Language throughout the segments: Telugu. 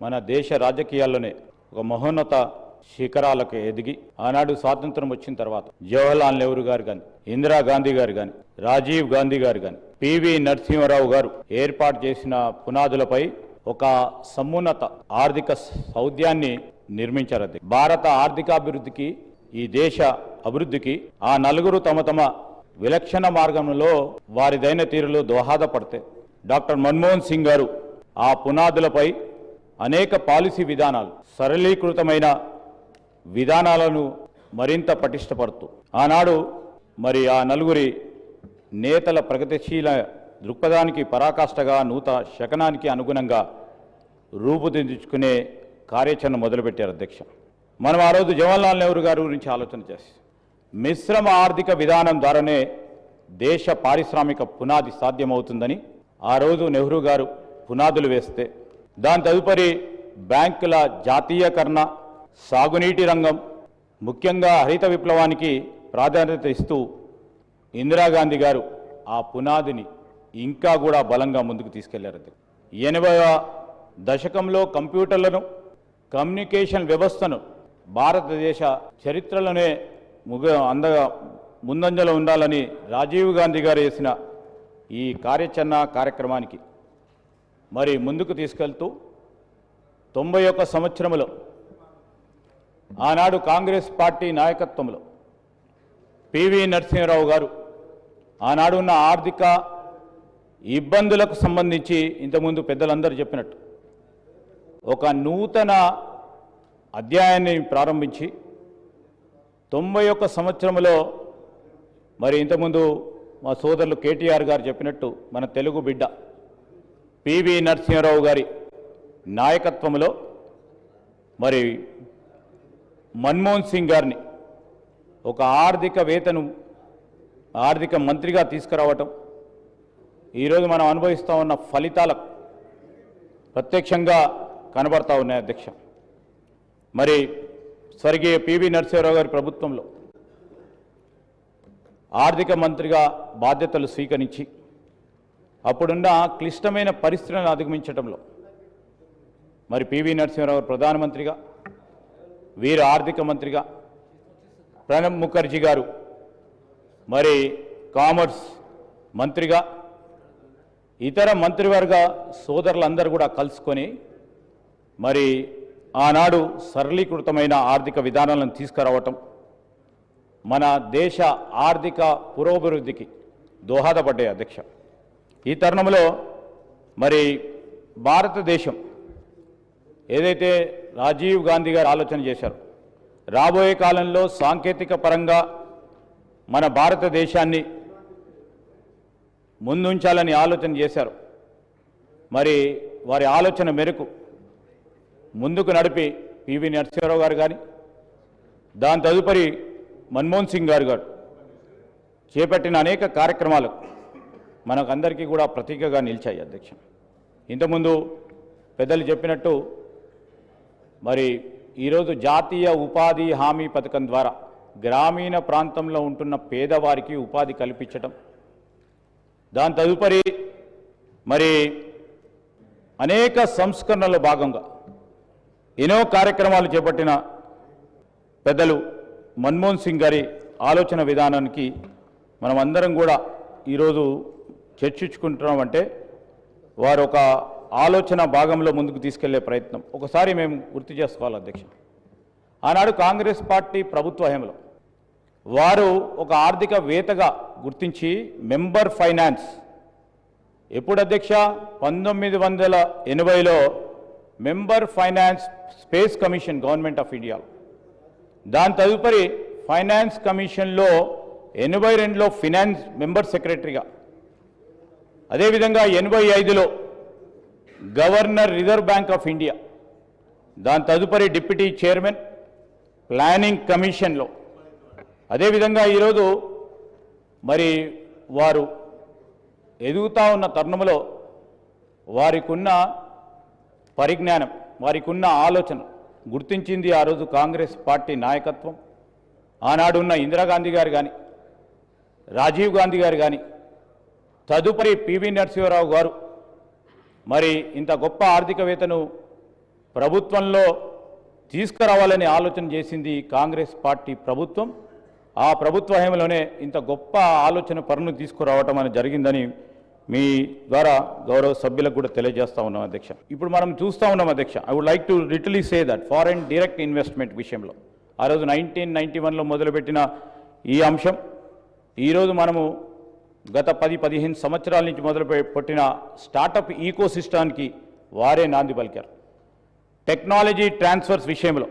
మన దేశ రాజకీయాల్లోనే ఒక మహోన్నత శిఖరాలకు ఎదిగి ఆనాడు స్వాతంత్రం వచ్చిన తర్వాత జవహర్లాల్ నెహ్రూ గారు కానీ, ఇందిరాగాంధీ గారు కానీ, రాజీవ్ గాంధీ గారు కానీ, పివి నరసింహారావు గారు ఏర్పాటు చేసిన పునాదులపై ఒక సమున్నత ఆర్థిక సౌద్యాన్ని నిర్మించారు. భారత ఆర్థికాభివృద్ధికి, ఈ దేశ అభివృద్ధికి ఆ నలుగురు తమ తమ విలక్షణ మార్గంలో వారిదైన తీరులో దోహదపడితే డాక్టర్ మన్మోహన్ సింగ్ గారు ఆ పునాదులపై అనేక పాలసీ విధానాలు, సరళీకృతమైన విధానాలను మరింత పటిష్టపడుతూ ఆనాడు మరి ఆ నలుగురి నేతల ప్రగతిశీల దృక్పథానికి పరాకాష్ఠగా నూతన శకనానికి అనుగుణంగా రూపుదిద్దుకునే కార్యాచరణ మొదలుపెట్టారు. అధ్యక్ష, మనం ఆ రోజు జవహర్లాల్ నెహ్రూ గారి గురించి ఆలోచన చేసి మిశ్రమ ఆర్థిక విధానం ద్వారానే దేశ పారిశ్రామిక పునాది సాధ్యమవుతుందని ఆ రోజు నెహ్రూ గారు పునాదులు వేస్తే, దాని తదుపరి బ్యాంకుల జాతీయకరణ, సాగునీటి రంగం, ముఖ్యంగా హరిత విప్లవానికి ప్రాధాన్యత ఇస్తూ ఇందిరాగాంధీ గారు ఆ పునాదిని ఇంకా కూడా బలంగా ముందుకు తీసుకెళ్లారు. 80వ దశకంలో కంప్యూటర్లను, కమ్యూనికేషన్ వ్యవస్థను భారతదేశ చరిత్రలోనే ముందంజలో ఉండాలని రాజీవ్ గాంధీ గారు చేసిన ఈ కార్యక్రమానికి మరి ముందుకు తీసుకెళ్తూ 91 సంవత్సరంలో ఆనాడు కాంగ్రెస్ పార్టీ నాయకత్వంలో పివి నరసింహారావు గారు ఆనాడు ఉన్న ఆర్థిక ఇబ్బందులకు సంబంధించి ఇంతకుముందు పెద్దలందరూ చెప్పినట్టు ఒక నూతన అధ్యాయాన్ని ప్రారంభించి 91 సంవత్సరంలో మరి ఇంతకుముందు మా సోదరులు కేటీఆర్ గారు చెప్పినట్టు మన తెలుగు బిడ్డ పివి నరసింహారావు గారి నాయకత్వంలో మరి మన్మోహన్ సింగ్ గారిని ఒక ఆర్థిక మంత్రిగా తీసుకురావటం ఈరోజు మనం అనుభవిస్తూ ఉన్న ఫలితాలకు ప్రత్యక్షంగా కనబడతా ఉన్నాయి. అధ్యక్ష, మరి స్వర్గీయ పివి నరసింహారావు గారి ప్రభుత్వంలో ఆర్థిక మంత్రిగా బాధ్యతలు స్వీకరించి అప్పుడున్న క్లిష్టమైన పరిస్థితులను అధిగమించడంలో మరి పివి నరసింహారావు ప్రధానమంత్రిగా, వీరు ఆర్థిక మంత్రిగా, ప్రణబ్ ముఖర్జీ గారు మరి కామర్స్ మంత్రిగా, ఇతర మంత్రివర్గ సోదరులందరూ కూడా కలుసుకొని మరి ఆనాడు సరళీకృతమైన ఆర్థిక విధానాలను తీసుకురావటం మన దేశ ఆర్థిక పురోభివృద్ధికి దోహదపడ్డాయి. అధ్యక్ష, ఈ తరుణంలో మరి భారతదేశం ఏదైతే రాజీవ్ గాంధీ గారు ఆలోచన చేశారో రాబోయే కాలంలో సాంకేతిక పరంగా మన భారతదేశాన్ని ముందుంచాలని ఆలోచన చేశారు. మరి వారి ఆలోచన మేరకు ముందుకు నడిపి పివి నరసింహారావు గారు కానీ, దాని తదుపరి మన్మోహన్ సింగ్ గారు చేపట్టిన అనేక కార్యక్రమాలు మనకందరికీ కూడా ప్రతీకగా నిలిచాయి. అధ్యక్ష, ఇంతకుముందు పెద్దలు చెప్పినట్టు మరి ఈరోజు జాతీయ ఉపాధి హామీ పథకం ద్వారా గ్రామీణ ప్రాంతంలో ఉంటున్న పేదవారికి ఉపాధి కల్పించటం, దాని తదుపరి మరి అనేక సంస్కరణలో భాగంగా ఎన్నో కార్యక్రమాలు చేపట్టిన పెద్దలు మన్మోహన్ సింగ్ గారి ఆలోచన విధానానికి మనం అందరం కూడా ఈరోజు చర్చించుకుంటున్నామంటే వారు ఒక ఆలోచన భాగంలో ముందుకు తీసుకెళ్లే ప్రయత్నం ఒకసారి మేము గుర్తు చేసుకోవాలి. అధ్యక్ష, ఆనాడు కాంగ్రెస్ పార్టీ ప్రభుత్వ హయాంలో వారు ఒక ఆర్థికవేత్తగా గుర్తించి మెంబర్ ఫైనాన్స్, ఎప్పుడు అధ్యక్ష 1980లో member finance space commission government of India, దాని తదుపరి ఫైనాన్స్ కమిషన్లో 82లో ఫినాన్స్ మెంబర్ సెక్రటరీగా, అదేవిధంగా 85లో governor Reserve Bank of India, దాని తదుపరి డిప్యూటీ చైర్మన్ ప్లానింగ్ కమిషన్లో, అదేవిధంగా ఈరోజు మరి వారు ఎదుగుతూ ఉన్న తరుణంలో వారికి ఉన్న పరిజ్ఞానం, వారికి ఉన్న ఆలోచన గుర్తించింది ఆ రోజు కాంగ్రెస్ పార్టీ నాయకత్వం. ఆనాడు ఉన్న ఇందిరాగాంధీ గారు కానీ, రాజీవ్ గాంధీ గారు కానీ, తదుపరి పివి నరసింహారావు గారు మరి ఇంత గొప్ప ఆర్థికవేత్తను ప్రభుత్వంలో తీసుకురావాలని ఆలోచన చేసింది కాంగ్రెస్ పార్టీ ప్రభుత్వం. ఆ ప్రభుత్వ హయాంలోనే ఇంత గొప్ప ఆలోచన పరును తీసుకురావటం అనేది జరిగిందని మీ ద్వారా గౌరవ సభ్యులకు కూడా తెలియజేస్తా ఉన్నాం అధ్యక్ష. ఇప్పుడు మనం చూస్తూ ఉన్నాం అధ్యక్ష, I would like to literally say that foreign direct investment విషయంలో ఆ రోజు 1991లో మొదలుపెట్టిన ఈ అంశం ఈరోజు మనము గత 10-15 సంవత్సరాల నుంచి మొదలుపెట్టిన స్టార్టప్ ఈకో సిస్టానికి వారే నాంది పలికారు. టెక్నాలజీ ట్రాన్స్ఫర్స్ విషయంలో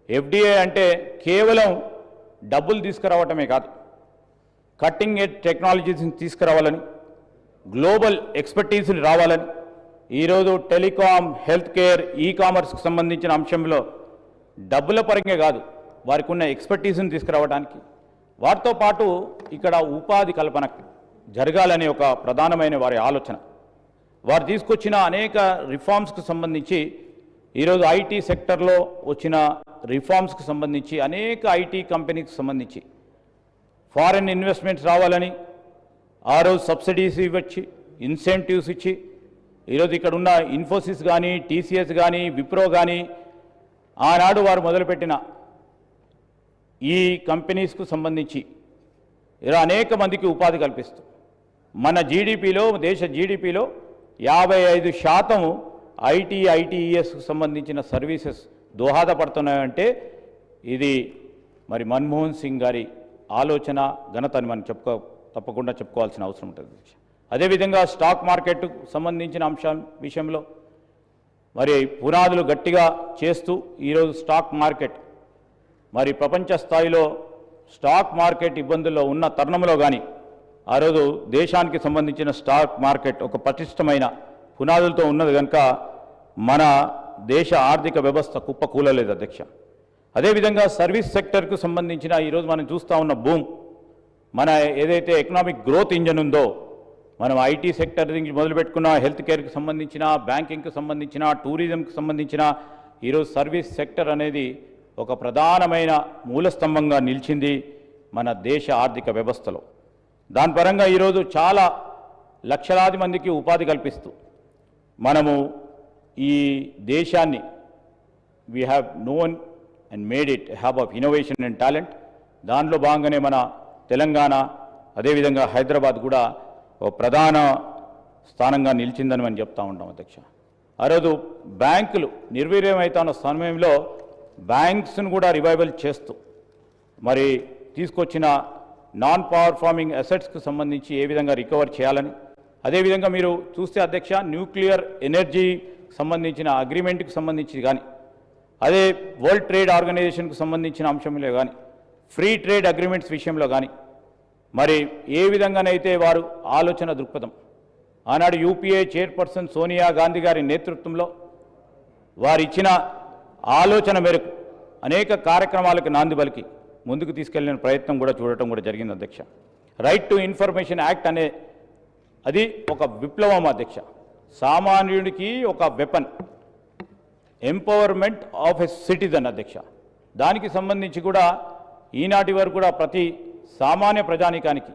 ఎఫ్డిఐ అంటే కేవలం డబ్బులు తీసుకురావటమే కాదు, కట్టింగ్ ఎడ్జ్ టెక్నాలజీస్ని తీసుకురావాలని, గ్లోబల్ ఎక్స్పర్టీస్ని రావాలని, ఈరోజు టెలికాం, హెల్త్ కేర్, ఈ కామర్స్కి సంబంధించిన అంశంలో డబ్బుల పరంగా కాదు, వారికి ఉన్న ఎక్స్పర్టీస్ని తీసుకురావడానికి, వాటితో పాటు ఇక్కడ ఉపాధి కల్పన జరగాలనే ఒక ప్రధానమైన వారి ఆలోచన. వారు తీసుకొచ్చిన అనేక రిఫార్మ్స్కి సంబంధించి ఈరోజు ఐటీ సెక్టర్లో వచ్చిన రిఫార్మ్స్కి సంబంధించి అనేక ఐటీ కంపెనీకి సంబంధించి ఫారెన్ ఇన్వెస్ట్మెంట్స్ రావాలని ఆ రోజు సబ్సిడీస్ ఇవ్వచ్చు, ఇన్సెంటివ్స్ ఇచ్చి ఈరోజు ఇక్కడ ఉన్న ఇన్ఫోసిస్ కానీ, టీసీఎస్ కానీ, విప్రో కానీ ఆనాడు వారు మొదలుపెట్టిన ఈ కంపెనీస్కు సంబంధించి ఇలా అనేక మందికి ఉపాధి కల్పిస్తూ మన జీడిపిలో, దేశ జీడిపిలో 55% ఐటీఈఎస్కు సంబంధించిన సర్వీసెస్ దోహదపడుతున్నాయంటే ఇది మరి మన్మోహన్ సింగ్ గారి ఆలోచన, ఘనత అని మనం తప్పకుండా చెప్పుకోవాల్సిన అవసరం ఉంటుంది. అదేవిధంగా స్టాక్ మార్కెట్కు సంబంధించిన విషయంలో మరి పునాదులు గట్టిగా చేస్తూ ఈరోజు స్టాక్ మార్కెట్ మరి ప్రపంచ స్థాయిలో స్టాక్ మార్కెట్ ఇబ్బందుల్లో ఉన్న తరుణంలో కానీ ఆ రోజు దేశానికి సంబంధించిన స్టాక్ మార్కెట్ ఒక పటిష్టమైన పునాదులతో ఉన్నది కనుక మన దేశ ఆర్థిక వ్యవస్థ కుప్పకూలలేదు అధ్యక్ష. అదేవిధంగా సర్వీస్ సెక్టర్కు సంబంధించిన ఈరోజు మనం చూస్తూ ఉన్న బూమ్, మన ఏదైతే ఎకనామిక్ గ్రోత్ ఇంజన్ ఉందో, మనం ఐటీ సెక్టర్ నుంచి మొదలుపెట్టుకున్న హెల్త్ కేర్కి సంబంధించిన, బ్యాంకింగ్కి సంబంధించిన, టూరిజంకి సంబంధించిన ఈరోజు సర్వీస్ సెక్టర్ అనేది ఒక ప్రధానమైన మూలస్తంభంగా నిలిచింది మన దేశ ఆర్థిక వ్యవస్థలో. దాని పరంగా ఈరోజు చాలా లక్షలాది మందికి ఉపాధి కల్పిస్తూ మనము ఈ దేశాన్ని we have known and made it hub of innovation and talent. దాంట్లో భాగంగానే మన తెలంగాణ, అదేవిధంగా హైదరాబాద్ కూడా ఒక ప్రధాన స్థానంగా నిలిచిందని మనం చెప్తా ఉంటాం అధ్యక్ష. ఆ రోజు బ్యాంకులు నిర్వీర్యమవుతున్న సమయంలో బ్యాంక్స్ను కూడా రివైవల్ చేస్తూ మరి తీసుకొచ్చిన నాన్ పర్ఫార్మింగ్ అసెట్స్కి సంబంధించి ఏ విధంగా రికవర్ చేయాలని, అదేవిధంగా మీరు చూస్తే అధ్యక్ష న్యూక్లియర్ ఎనర్జీ సంబంధించిన అగ్రిమెంట్కి సంబంధించి కానీ, అదే వరల్డ్ ట్రేడ్ ఆర్గనైజేషన్కు సంబంధించిన అంశంలో కానీ, ఫ్రీ ట్రేడ్ అగ్రిమెంట్స్ విషయంలో కానీ మరి ఏ విధంగానైతే వారు ఆలోచన దృక్పథం ఆనాడు యూపీఏ చైర్పర్సన్ సోనియా గాంధీ గారి నేతృత్వంలో వారు ఇచ్చిన ఆలోచన మేరకు అనేక కార్యక్రమాలకు నాంది పలికి ముందుకు తీసుకెళ్లిన ప్రయత్నం కూడా చూడటం కూడా జరిగింది అధ్యక్ష. రైట్ టు ఇన్ఫర్మేషన్ యాక్ట్ అనే అది ఒక విప్లవం అధ్యక్ష. సామాన్యుడికి ఒక weapon, empowerment of a citizen అధ్యక్ష. దానికి సంబంధించి కూడా ఈనాటి వరకు కూడా ప్రతి సామాన్య ప్రజానీకానికి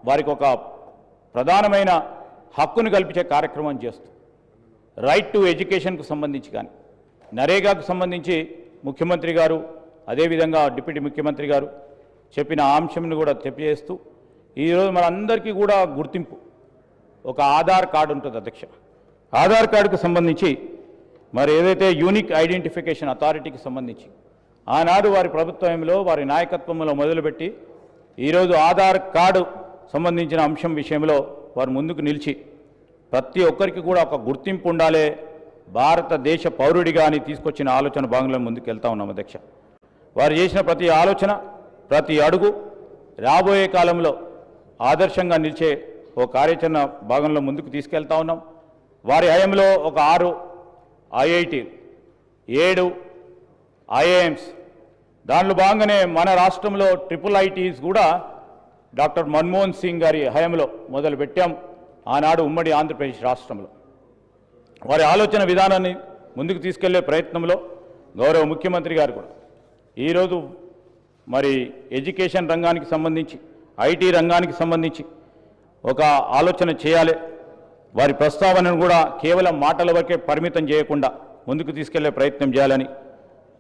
వారికి ఒక ప్రధానమైన హక్కును కల్పించే కార్యక్రమం చేస్తూ రైట్ టు ఎడ్యుకేషన్కు సంబంధించి కానీ, నరేగాకు సంబంధించి ముఖ్యమంత్రి గారు, అదేవిధంగా డిప్యూటీ ముఖ్యమంత్రి గారు చెప్పిన అంశంను కూడా తెలియజేస్తూ ఈరోజు మనందరికీ కూడా గుర్తింపు ఒక ఆధార్ కార్డు ఉంటుంది అధ్యక్ష. ఆధార్ కార్డుకు సంబంధించి మరి ఏదైతే యూనిక్ ఐడెంటిఫికేషన్ అథారిటీకి సంబంధించి ఆనాడు వారి ప్రభుత్వంలో వారి నాయకత్వంలో మొదలుపెట్టి ఈరోజు ఆధార్ కార్డు సంబంధించిన అంశం విషయంలో వారు ముందుకు నిలిచి ప్రతి ఒక్కరికి కూడా ఒక గుర్తింపు ఉండాలి భారతదేశ పౌరుడిగా అని తీసుకొచ్చిన ఆలోచన భాగంలో ముందుకు వెళ్తా ఉన్నాం అధ్యక్ష. వారు చేసిన ప్రతి ఆలోచన, ప్రతి అడుగు రాబోయే కాలంలో ఆదర్శంగా నిలిచే ఓ కార్యాచరణ భాగంలో ముందుకు తీసుకెళ్తా ఉన్నాం. వారి హయాంలో ఒక 6 ఐఐటి, 7 ఐఐఎమ్స్, దానిలో భాగంగానే మన రాష్ట్రంలో ట్రిపుల్ ఐటీస్ కూడా డాక్టర్ మన్మోహన్ సింగ్ గారి హయాంలో మొదలుపెట్టాం ఆనాడు ఉమ్మడి ఆంధ్రప్రదేశ్ రాష్ట్రంలో. వారి ఆలోచన విధానాన్ని ముందుకు తీసుకెళ్లే ప్రయత్నంలో గౌరవ ముఖ్యమంత్రి గారు కూడా ఈరోజు మరి ఎడ్యుకేషన్ రంగానికి సంబంధించి, ఐటీ రంగానికి సంబంధించి ఒక ఆలోచన చేయాలి. వారి ప్రస్తావనను కూడా కేవలం మాటల వరకే పరిమితం చేయకుండా ముందుకు తీసుకెళ్లే ప్రయత్నం చేయాలని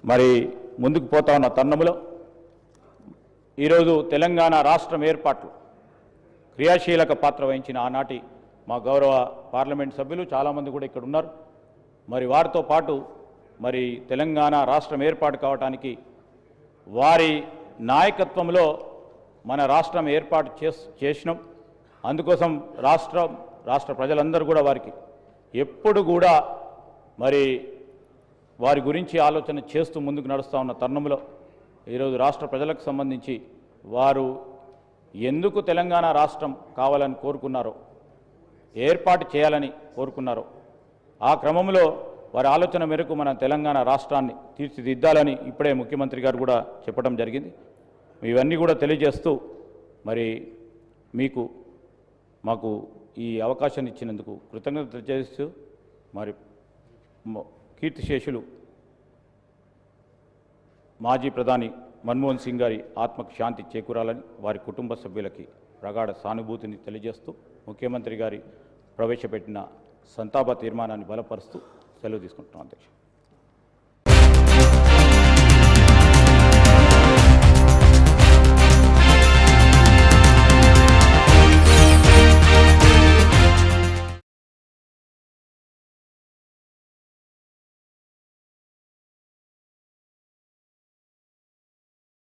మరి ముందుకు పోతా ఉన్న తరుణంలో ఈరోజు తెలంగాణ రాష్ట్రం ఏర్పాటు క్రియాశీలక పాత్ర వహించిన ఆనాటి మా గౌరవ పార్లమెంట్ సభ్యులు చాలామంది కూడా ఇక్కడ ఉన్నారు. మరి వారితో పాటు మరి తెలంగాణ రాష్ట్రం ఏర్పాటు కావడానికి వారి నాయకత్వంలో మన రాష్ట్రం ఏర్పాటు చేసినాం. అందుకోసం రాష్ట్ర ప్రజలందరూ కూడా వారికి ఎప్పుడు కూడా మరి వారి గురించి ఆలోచన చేస్తూ ముందుకు నడుస్తూ ఉన్న తరుణంలో ఈరోజు రాష్ట్ర ప్రజలకు సంబంధించి వారు ఎందుకు తెలంగాణ రాష్ట్రం కావాలని కోరుకున్నారో, ఏర్పాటు చేయాలని కోరుకున్నారో, ఆ క్రమంలో వారి ఆలోచన మేరకు మన తెలంగాణ రాష్ట్రాన్ని తీర్చిదిద్దాలని ఇప్పుడే ముఖ్యమంత్రి గారు కూడా చెప్పడం జరిగింది. ఇవన్నీ కూడా తెలియజేస్తూ మరి మాకు ఈ అవకాశాన్ని ఇచ్చినందుకు కృతజ్ఞతలు తెలియజేస్తూ మరి కీర్తిశేషులు మాజీ ప్రధాని మన్మోహన్ సింగ్ గారి ఆత్మకు శాంతి చేకూరాలని వారి కుటుంబ సభ్యులకి ప్రగాఢ సానుభూతిని తెలియజేస్తూ ముఖ్యమంత్రి గారి ప్రవేశపెట్టిన సంతాప తీర్మానాన్ని బలపరుస్తూ సెలవు తీసుకుంటున్నాం అధ్యక్ష.